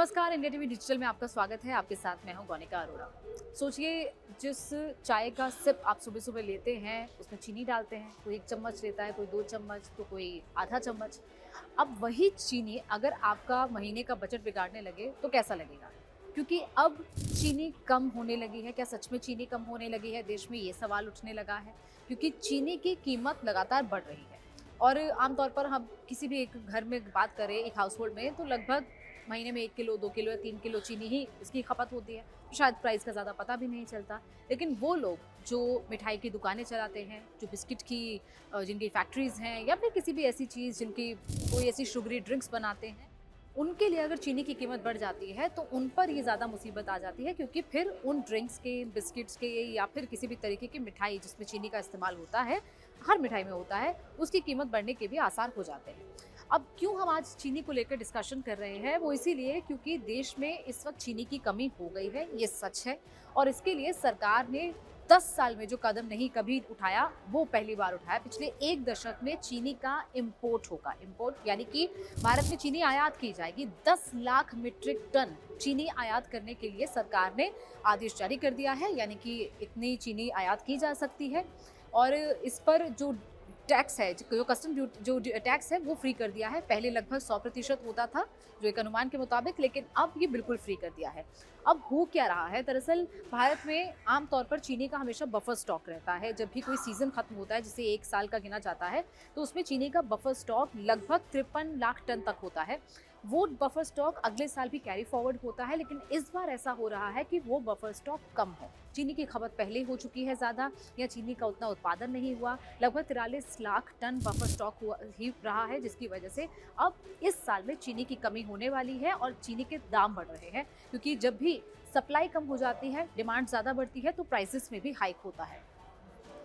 नमस्कार, India TV digital में आपका स्वागत है। आपके साथ मैं हूं गौनिका अरोड़ा। सोचिए, जिस चाय का सिप आप सुबह सुबह लेते हैं उसमें चीनी डालते हैं। कोई 1 चम्मच लेता है, कोई 2 चम्मच, तो कोई आधा चम्मच। अब वही चीनी अगर आपका महीने का बजट बिगाड़ने लगे तो कैसा लगेगा? क्योंकि अब चीनी कम होने लगी है। क्या सच में चीनी कम होने लगी है देश में? ये सवाल उठने लगा है क्योंकि चीनी की कीमत लगातार बढ़ रही है। और आमतौर पर हम किसी भी एक घर में बात करें, एक हाउस होल्ड में, तो लगभग महीने में 1 किलो, 2 किलो या 3 किलो चीनी ही इसकी खपत होती है। तो शायद प्राइस का ज़्यादा पता भी नहीं चलता। लेकिन वो लोग जो मिठाई की दुकानें चलाते हैं, जो बिस्किट की जिनकी फैक्ट्रीज़ हैं, या फिर किसी भी ऐसी चीज़ जिनकी कोई ऐसी शुगरी ड्रिंक्स बनाते हैं, उनके लिए अगर चीनी की कीमत बढ़ जाती है तो उन पर ये ज़्यादा मुसीबत आ जाती है, क्योंकि फिर उन ड्रिंक्स के, बिस्किट्स के, या फिर किसी भी तरीके की मिठाई जिसमें चीनी का इस्तेमाल होता है, हर मिठाई में होता है, उसकी कीमत बढ़ने के भी आसार हो जाते हैं। अब क्यों हम आज चीनी को लेकर डिस्कशन कर रहे हैं? वो इसीलिए क्योंकि देश में इस वक्त चीनी की कमी हो गई है, ये सच है। और इसके लिए सरकार ने 10 साल में जो कदम नहीं कभी उठाया, वो पहली बार उठाया। पिछले 1 दशक में चीनी का इम्पोर्ट होगा। इम्पोर्ट यानी कि भारत में चीनी आयात की जाएगी। 10 लाख मीट्रिक टन चीनी आयात करने के लिए सरकार ने आदेश जारी कर दिया है, यानी कि इतनी चीनी आयात की जा सकती है। और इस पर जो टैक्स है, जो कस्टम ड्यूटी, जो टैक्स है, वो फ्री कर दिया है। पहले लगभग 100% होता था, जो एक अनुमान के मुताबिक, लेकिन अब ये बिल्कुल फ्री कर दिया है। अब हो क्या रहा है? दरअसल भारत में आमतौर पर चीनी का हमेशा बफर स्टॉक रहता है। जब भी कोई सीजन खत्म होता है, जिसे 1 साल का गिना जाता है, तो उसमें चीनी का बफर स्टॉक लगभग 53 लाख टन तक होता है। वो बफर स्टॉक अगले साल भी कैरी फॉरवर्ड होता है, लेकिन इस बार ऐसा हो रहा है कि वो बफर स्टॉक कम हो। चीनी की खपत पहले हो चुकी है ज़्यादा, या चीनी का उतना उत्पादन नहीं हुआ। लगभग 43 लाख टन बफर स्टॉक हुआ ही रहा है, जिसकी वजह से अब इस साल में चीनी की कमी होने वाली है और चीनी के दाम बढ़ रहे हैं। क्योंकि जब भी सप्लाई कम हो जाती है, डिमांड ज़्यादा बढ़ती है, तो प्राइसेस में भी हाइक होता है।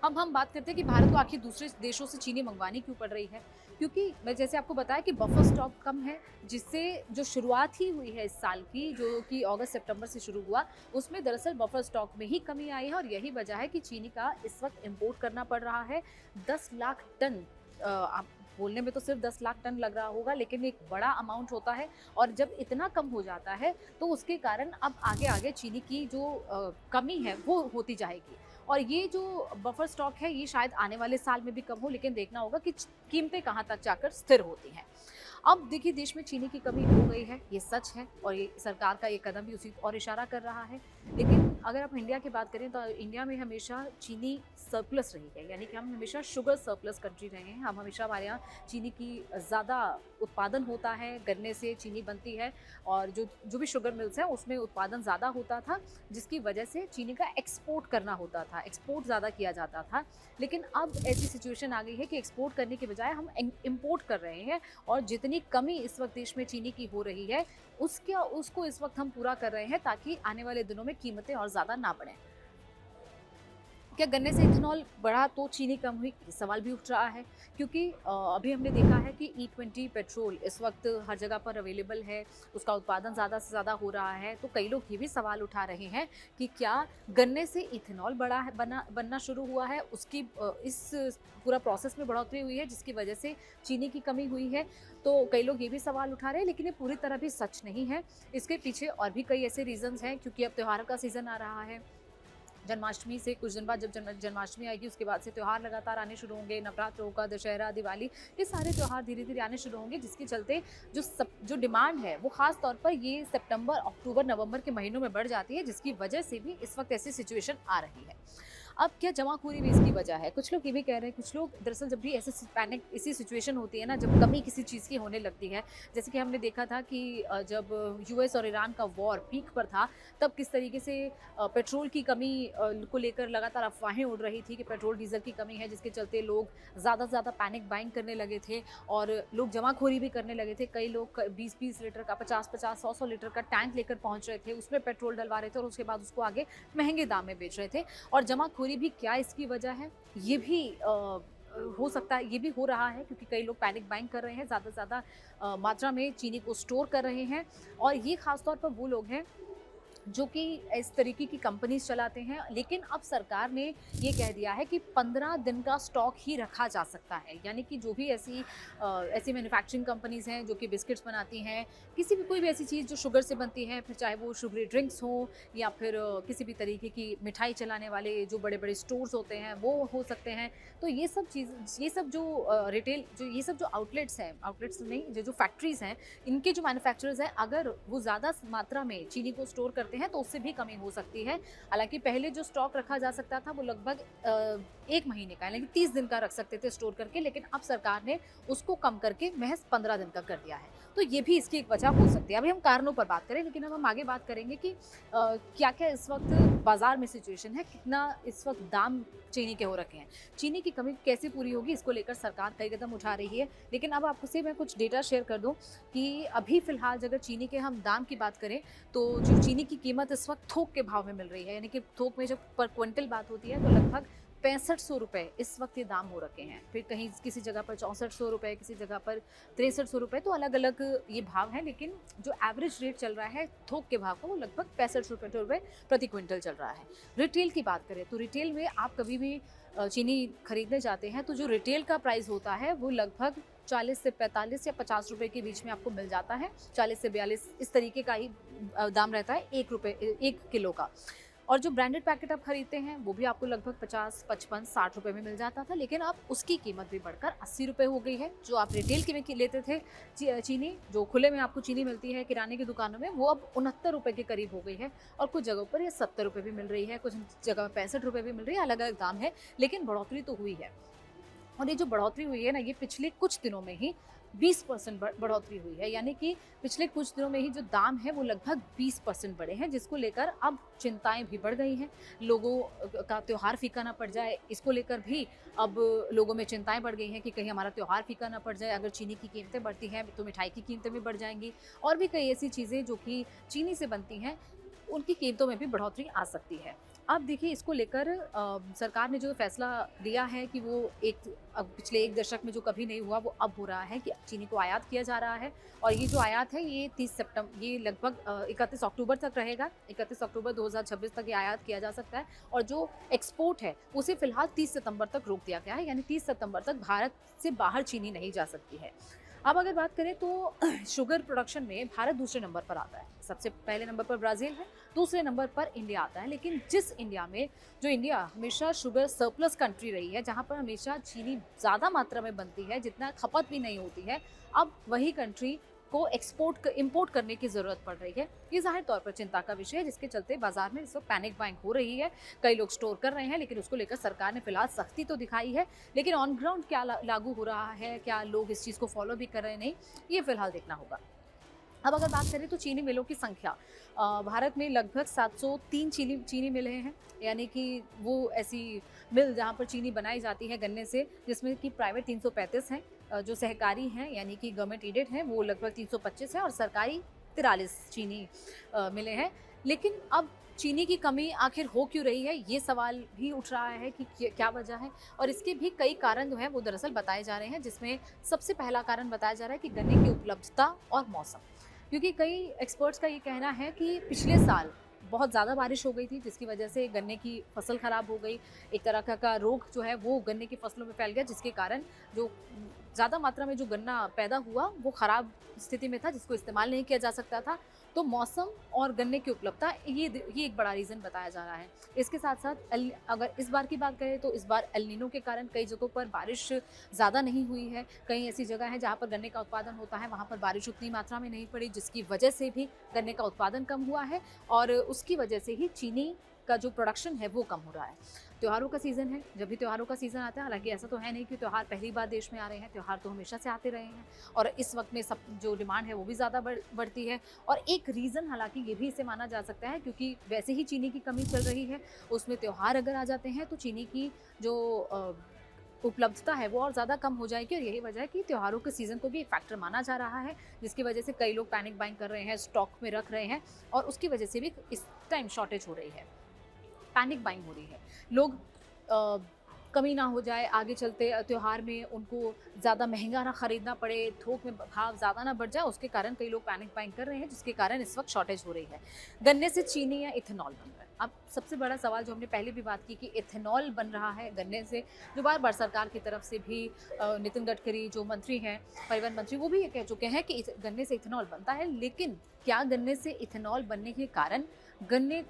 अब हम बात करते हैं कि भारत को आखिर दूसरे देशों से चीनी मंगवानी क्यों पड़ रही है? क्योंकि मैं जैसे आपको बताया कि बफर स्टॉक कम है, जिससे जो शुरुआत ही हुई है इस साल की, जो कि अगस्त सितंबर से शुरू हुआ, उसमें दरअसल बफर स्टॉक में ही कमी आई है। और यही वजह है कि चीनी का इस वक्त इम्पोर्ट करना पड़ रहा है। 10 लाख टन, आप बोलने में तो सिर्फ 10 लाख टन लग रहा होगा, लेकिन एक बड़ा अमाउंट होता है। और जब इतना कम हो जाता है तो उसके कारण अब आगे आगे चीनी की जो कमी है वो होती जाएगी। और ये जो बफर स्टॉक है, ये शायद आने वाले साल में भी कम हो, लेकिन देखना होगा कि कीमतें कहाँ तक जाकर स्थिर होती हैं। अब देखिए, देश में चीनी की कमी हो गई है, ये सच है, और ये सरकार का ये कदम भी उसी और इशारा कर रहा है। लेकिन अगर आप इंडिया की बात करें, तो इंडिया में हमेशा चीनी सरप्लस रही है, यानी कि हम हमेशा शुगर सरप्लस कंट्री रहे हैं। हम हमेशा, हमारे यहाँ चीनी की ज़्यादा उत्पादन होता है, गन्ने से चीनी बनती है, और जो जो भी शुगर मिल्स हैं उसमें उत्पादन ज़्यादा होता था, जिसकी वजह से चीनी का एक्सपोर्ट करना होता था, एक्सपोर्ट ज़्यादा किया जाता था। लेकिन अब ऐसी सिचुएशन आ गई है कि एक्सपोर्ट करने के बजाय हम इम्पोर्ट कर रहे हैं, और जितनी कमी इस वक्त देश में चीनी की हो रही है, उसको इस वक्त हम पूरा कर रहे हैं, ताकि आने वाले दिनों में कीमतें और ज़्यादा ना बढ़ें। क्या गन्ने से इथेनॉल बढ़ा तो चीनी कम हुई? ये सवाल भी उठ रहा है, क्योंकि अभी हमने देखा है कि E20 पेट्रोल इस वक्त हर जगह पर अवेलेबल है, उसका उत्पादन ज़्यादा से ज़्यादा हो रहा है। तो कई लोग ये भी सवाल उठा रहे हैं कि क्या गन्ने से इथेनॉल बनना शुरू हुआ है, उसकी इस पूरा प्रोसेस में बढ़ोतरी हुई है, जिसकी वजह से चीनी की कमी हुई है। तो कई लोग ये भी सवाल उठा रहे हैं, लेकिन ये पूरी तरह भी सच नहीं है। इसके पीछे और भी कई ऐसे रीजंस हैं, क्योंकि अब त्योहारों का सीज़न आ रहा है। जन्माष्टमी से कुछ दिन बाद, जब जन्माष्टमी आएगी, उसके बाद से त्यौहार लगातार आने शुरू होंगे। नवरात्र होगा, दशहरा, दिवाली, ये सारे त्यौहार धीरे धीरे आने शुरू होंगे, जिसके चलते जो डिमांड है वो खास तौर पर ये सितंबर, अक्टूबर, नवंबर के महीनों में बढ़ जाती है, जिसकी वजह से भी इस वक्त ऐसी सिचुएशन आ रही है। अब क्या जमाखोरी भी इसकी वजह है? कुछ लोग ये भी कह रहे हैं, कुछ लोग दरअसल, जब भी ऐसे पैनिक ऐसी सिचुएशन होती है ना, जब कमी किसी चीज़ की होने लगती है, जैसे कि हमने देखा था कि जब यूएस और ईरान का वॉर पीक पर था, तब किस तरीके से पेट्रोल की कमी को लेकर लगातार अफवाहें उड़ रही थी कि पेट्रोल डीजल की कमी है, जिसके चलते लोग ज़्यादा से ज़्यादा पैनिक बाइंग करने लगे थे, और लोग जमाखोरी भी करने लगे थे। कई लोग 20-20 लीटर का, 50-50, 100-100 लीटर का टैंक लेकर पहुंच रहे थे, उसमें पेट्रोल डलवा रहे थे, और उसके बाद उसको आगे महंगे दाम में बेच रहे थे। और जमाखोरी भी, क्या इसकी वजह है? ये भी हो सकता है, ये भी हो रहा है, क्योंकि कई लोग पैनिक बाइंग कर रहे हैं, ज़्यादा से ज़्यादा मात्रा में चीनी को स्टोर कर रहे हैं। और ये खास तौर पर वो लोग हैं जो कि इस तरीके की कंपनीज चलाते हैं। लेकिन अब सरकार ने ये कह दिया है कि 15 दिन का स्टॉक ही रखा जा सकता है, यानी कि जो भी ऐसी मैन्युफैक्चरिंग कंपनीज हैं जो कि बिस्किट्स बनाती हैं, किसी भी कोई भी ऐसी चीज़ जो शुगर से बनती है, फिर चाहे वो शुगरी ड्रिंक्स हों या फिर किसी भी तरीके की मिठाई चलाने वाले जो बड़े बड़े स्टोर्स होते हैं वो हो सकते हैं। तो ये सब चीज़, ये सब जो रिटेल, जो ये सब जो आउटलेट्स हैं, आउटलेट्स नहीं, जो फैक्ट्रीज हैं, इनके जो मैन्युफैक्चरर्स हैं, अगर वो ज़्यादा मात्रा में चीनी को स्टोर करते हैं तो उससे भी कमी हो सकती है। हालांकि पहले जो स्टॉक रखा जा सकता था वो लगभग 1 महीने का, यानी 30 दिन का रख सकते थे स्टोर करके, लेकिन अब सरकार ने उसको कम करके महज 15 दिन का कर दिया है। तो ये भी इसकी एक वजह हो सकती है। अभी हम कारणों पर बात करें, लेकिन अब हम आगे बात करेंगे कि क्या क्या इस वक्त बाजार में सिचुएशन है, कितना इस वक्त दाम चीनी के हो रखे हैं, चीनी की कमी कैसे पूरी होगी, इसको लेकर सरकार कई कदम उठा रही है। लेकिन अब आपको से मैं कुछ डेटा शेयर कर दूं कि अभी फिलहाल अगर चीनी के हम दाम की बात करें तो जो चीनी की कीमत इस वक्त थोक के भाव में मिल रही है, यानी कि थोक में जब पर क्विंटल बात होती है तो लगभग 6500 रुपये इस वक्त ये दाम हो रखे हैं। फिर कहीं किसी जगह पर 6400 रुपये, किसी जगह पर 6300 रुपये, तो अलग अलग ये भाव हैं। लेकिन जो एवरेज रेट चल रहा है थोक के भाव का वो लगभग 65 रुपये प्रति क्विंटल चल रहा है। रिटेल की बात करें तो रिटेल में आप कभी भी चीनी खरीदने जाते हैं तो जो रिटेल का प्राइस होता है वो लगभग 40 से 45 या 50 रुपए के बीच में आपको मिल जाता है। 40 से 42 इस तरीके का ही दाम रहता है 1 किलो का। और जो ब्रांडेड पैकेट आप खरीदते हैं वो भी आपको लगभग 50, 55, 60 रुपए में मिल जाता था, लेकिन अब उसकी कीमत भी बढ़कर 80 रुपए हो गई है। जो आप रिटेल के में लेते थे चीनी, जो खुले में आपको चीनी मिलती है किराने की दुकानों में, वो अब 69 रुपए के करीब हो गई है। और कुछ जगहों पर ये 70 रुपए भी मिल रही है, कुछ जगह 65 रुपए भी मिल रही है, अलग अलग दाम है, लेकिन बढ़ोतरी तो हुई है। और ये जो बढ़ोतरी हुई है ना, ये पिछले कुछ दिनों में ही 20% बढ़ोतरी हुई है, यानी कि पिछले कुछ दिनों में ही जो दाम है वो लगभग 20% बढ़े हैं, जिसको लेकर अब चिंताएं भी बढ़ गई हैं। लोगों का त्यौहार फीका ना पड़ जाए, इसको लेकर भी अब लोगों में चिंताएं बढ़ गई हैं कि कहीं हमारा त्यौहार फीका ना पड़ जाए। अगर चीनी की कीमतें बढ़ती हैं तो मिठाई की कीमतें भी बढ़ जाएंगी, और भी कई ऐसी चीज़ें जो कि चीनी से बनती हैं उनकी कीमतों में भी बढ़ोतरी आ सकती है। अब देखिए, इसको लेकर सरकार ने जो फैसला लिया है कि वो अब पिछले 1 दशक में जो कभी नहीं हुआ वो अब हो रहा है कि चीनी को आयात किया जा रहा है। और ये जो आयात है ये ये लगभग 31 अक्टूबर तक रहेगा। 31 अक्टूबर 2026 तक ये आयात किया जा सकता है। और जो एक्सपोर्ट है उसे फिलहाल 30 सितंबर तक रोक दिया गया है, यानी 30 सितंबर तक भारत से बाहर चीनी नहीं जा सकती है। अब अगर बात करें तो शुगर प्रोडक्शन में भारत दूसरे नंबर पर आता है। सबसे पहले नंबर पर ब्राज़ील है, दूसरे नंबर पर इंडिया आता है। लेकिन जो इंडिया हमेशा शुगर सरप्लस कंट्री रही है, जहाँ पर हमेशा चीनी ज़्यादा मात्रा में बनती है, जितना खपत भी नहीं होती है, अब वही कंट्री को इंपोर्ट करने की ज़रूरत पड़ रही है। ये ज़ाहिर तौर पर चिंता का विषय है, जिसके चलते बाजार में इस वक्त पैनिक बाइंग हो रही है। कई लोग स्टोर कर रहे हैं, लेकिन उसको लेकर सरकार ने फिलहाल सख्ती तो दिखाई है, लेकिन ऑन ग्राउंड क्या लागू हो रहा है, क्या लोग इस चीज़ को फॉलो भी कर रहे हैं, नहीं, ये फिलहाल देखना होगा। अब अगर बात करें तो चीनी मिलों की संख्या, भारत में लगभग 703 चीनी मिलें हैं, यानी कि वो ऐसी मिल जहाँ पर चीनी बनाई जाती है गन्ने से, जिसमें कि प्राइवेट 335 हैं, जो सहकारी हैं यानी कि गवर्नमेंट एडेड हैं वो लगभग 325 है, और सरकारी 43 चीनी मिले हैं। लेकिन अब चीनी की कमी आखिर हो क्यों रही है, ये सवाल भी उठ रहा है कि क्या वजह है। और इसके भी कई कारण जो हैं वो दरअसल बताए जा रहे हैं, जिसमें सबसे पहला कारण बताया जा रहा है कि गन्ने की उपलब्धता और मौसम। क्योंकि कई एक्सपर्ट्स का ये कहना है कि पिछले साल बहुत ज़्यादा बारिश हो गई थी, जिसकी वजह से गन्ने की फसल ख़राब हो गई। एक तरह का रोग जो है वो गन्ने की फसलों में फैल गया, जिसके कारण जो ज़्यादा मात्रा में जो गन्ना पैदा हुआ वो ख़राब स्थिति में था, जिसको इस्तेमाल नहीं किया जा सकता था। तो मौसम और गन्ने की उपलब्धता, ये एक बड़ा रीज़न बताया जा रहा है। इसके साथ साथ अगर इस बार की बात करें तो इस बार एल नीनो के कारण कई जगहों पर बारिश ज़्यादा नहीं हुई है। कई ऐसी जगह है जहाँ पर गन्ने का उत्पादन होता है, वहाँ पर बारिश उतनी मात्रा में नहीं पड़ी, जिसकी वजह से भी गन्ने का उत्पादन कम हुआ है, और उसकी वजह से ही चीनी का जो प्रोडक्शन है वो कम हो रहा है। त्योहारों का सीज़न है, जब भी त्योहारों का सीज़न आता है, हालांकि ऐसा तो है नहीं कि त्यौहार पहली बार देश में आ रहे हैं, त्यौहार तो हमेशा से आते रहे हैं, और इस वक्त में सब जो डिमांड है वो भी ज़्यादा बढ़ती है। और एक रीज़न हालांकि ये भी इसे माना जा सकता है, क्योंकि वैसे ही चीनी की कमी चल रही है, उसमें त्यौहार अगर आ जाते हैं तो चीनी की जो उपलब्धता है वो और ज़्यादा कम हो जाएगी। और यही वजह है कि त्योहारों के सीज़न को भी एक फैक्टर माना जा रहा है, जिसकी वजह से कई लोग पैनिक बाइंग कर रहे हैं, स्टॉक में रख रहे हैं, और उसकी वजह से भी इस टाइम शॉर्टेज हो रही है, पैनिक बाइंग हो रही है। लोग कमी ना हो जाए, आगे चलते त्योहार में उनको ज़्यादा महंगा ना खरीदना पड़े, थोक में भाव ज़्यादा ना बढ़ जाए, उसके कारण कई लोग पैनिक बाइंग कर रहे हैं, जिसके कारण इस वक्त शॉर्टेज हो रही है। गन्ने से चीनी या इथेनॉल बन रहा है। अब सबसे बड़ा सवाल जो हमने पहले भी बात की कि इथेनॉल बन रहा है गन्ने से, जो बार-बार सरकार की तरफ से भी नितिन गडकरी जो मंत्री हैं, परिवहन मंत्री, वो भी ये कह चुके हैं कि गन्ने से इथेनॉल बनता है। लेकिन क्या गन्ने से इथेनॉल बनने के कारण गन्ने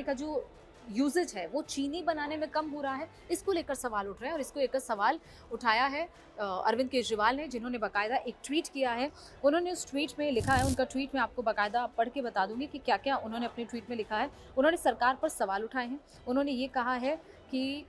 का जो यूजेज है वो चीनी बनाने में कम हो रहा है, इसको लेकर सवाल उठ रहे हैं। और इसको लेकर सवाल उठाया है अरविंद केजरीवाल ने, जिन्होंने बाकायदा एक ट्वीट किया है। उन्होंने उस ट्वीट में लिखा है, उनका ट्वीट में आपको बाकायदा पढ़ के बता दूंगी कि क्या क्या उन्होंने अपने ट्वीट में लिखा है। उन्होंने सरकार पर सवाल उठाए हैं। उन्होंने ये कहा है कि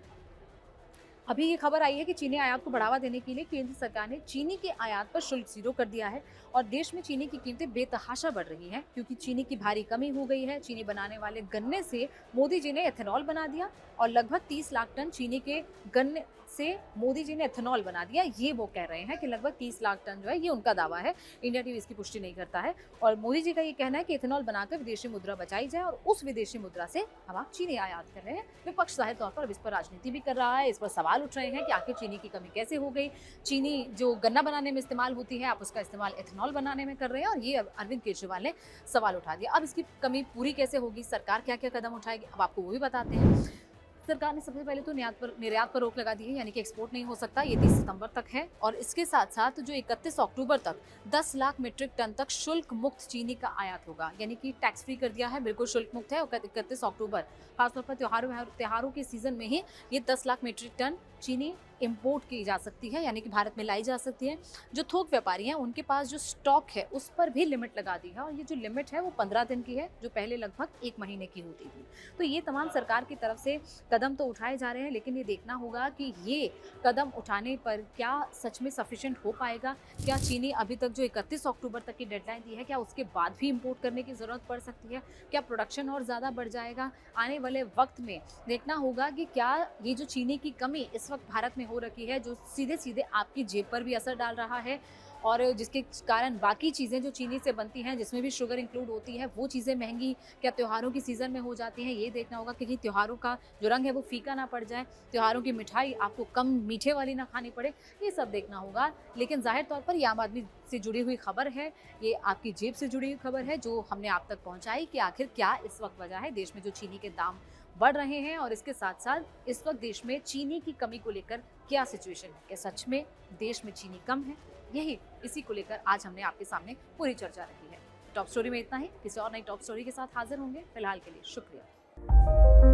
अभी ये खबर आई है कि चीनी आयात को बढ़ावा देने के लिए केंद्र सरकार ने चीनी के आयात पर शुल्क 0 कर दिया है और देश में चीनी की कीमतें बेतहाशा बढ़ रही हैं क्योंकि चीनी की भारी कमी हो गई है। चीनी बनाने वाले गन्ने से मोदी जी ने एथेनॉल बना दिया और लगभग 30 लाख टन चीनी के गन्ने से मोदी जी ने एथेनॉल बना दिया। ये वो कह रहे हैं कि लगभग 30 लाख टन जो है, ये उनका दावा है। इंडिया टीवी इसकी पुष्टि नहीं करता है। और मोदी जी का ये कहना है कि एथेनॉल बनाकर विदेशी मुद्रा बचाई जाए और उस विदेशी मुद्रा से हम आप चीनी आयात कर रहे हैं। विपक्ष जाहिर तौर पर अब इस पर राजनीति भी कर रहा है, इस पर सवाल उठ रहे हैं कि आखिर चीनी की कमी कैसे हो गई। चीनी जो गन्ना बनाने में इस्तेमाल होती है, आप उसका इस्तेमाल एथेनॉल बनाने में कर रहे हैं और ये अरविंद केजरीवाल ने सवाल उठा दिया। अब इसकी कमी पूरी कैसे होगी, सरकार क्या क्या कदम उठाएगी, अब आपको वो भी बताते हैं। सरकार ने सबसे पहले तो निर्यात पर रोक लगा दी है, यानी कि एक्सपोर्ट नहीं हो सकता, ये 30 सितंबर तक है। और इसके साथ साथ जो 31 अक्टूबर तक 10 लाख मीट्रिक टन तक शुल्क मुक्त चीनी का आयात होगा, यानी कि टैक्स फ्री कर दिया है, बिल्कुल शुल्क मुक्त है। 31 अक्टूबर खासतौर पर त्योहारों के सीजन में ही ये 10 लाख मीट्रिक टन चीनी इंपोर्ट की जा सकती है, यानी कि भारत में लाई जा सकती है। जो थोक व्यापारी हैं उनके पास जो स्टॉक है उस पर भी लिमिट लगा दी है और ये जो लिमिट है वो 15 दिन की है, जो पहले लगभग 1 महीने की होती थी। तो ये तमाम सरकार की तरफ से कदम तो उठाए जा रहे हैं, लेकिन ये देखना होगा कि ये कदम उठाने पर क्या सच में सफिशिएंट हो पाएगा। क्या चीनी अभी तक जो 31 अक्टूबर तक की डेडलाइन दी है, क्या उसके बाद भी इंपोर्ट करने की ज़रूरत पड़ सकती है? क्या प्रोडक्शन और ज़्यादा बढ़ जाएगा? आने वाले वक्त में देखना होगा कि क्या ये जो चीनी की कमी इस वक्त भारत में हो रखी है, जो सीधे सीधे आपकी जेब पर भी असर डाल रहा है और जिसके कारण बाकी चीज़ें जो चीनी से बनती हैं, जिसमें भी शुगर इंक्लूड होती है, वो चीज़ें महंगी क्या त्योहारों की सीज़न में हो जाती हैं। ये देखना होगा कि त्योहारों का जो रंग है वो फीका ना पड़ जाए, त्योहारों की मिठाई आपको कम मीठे वाली ना खानी पड़े, ये सब देखना होगा। लेकिन जाहिर तौर पर ये आम आदमी से जुड़ी हुई खबर है, ये आपकी जेब से जुड़ी हुई खबर है, जो हमने आप तक पहुँचाई कि आखिर क्या इस वक्त वजह है देश में जो चीनी के दाम बढ़ रहे हैं और इसके साथ साथ इस वक्त देश में चीनी की कमी को लेकर क्या सिचुएशन है, क्या सच में देश में चीनी कम है। यही इसी को लेकर आज हमने आपके सामने पूरी चर्चा रखी है। टॉप स्टोरी में इतना ही, किसी और नई टॉप स्टोरी के साथ हाजिर होंगे। फिलहाल के लिए शुक्रिया।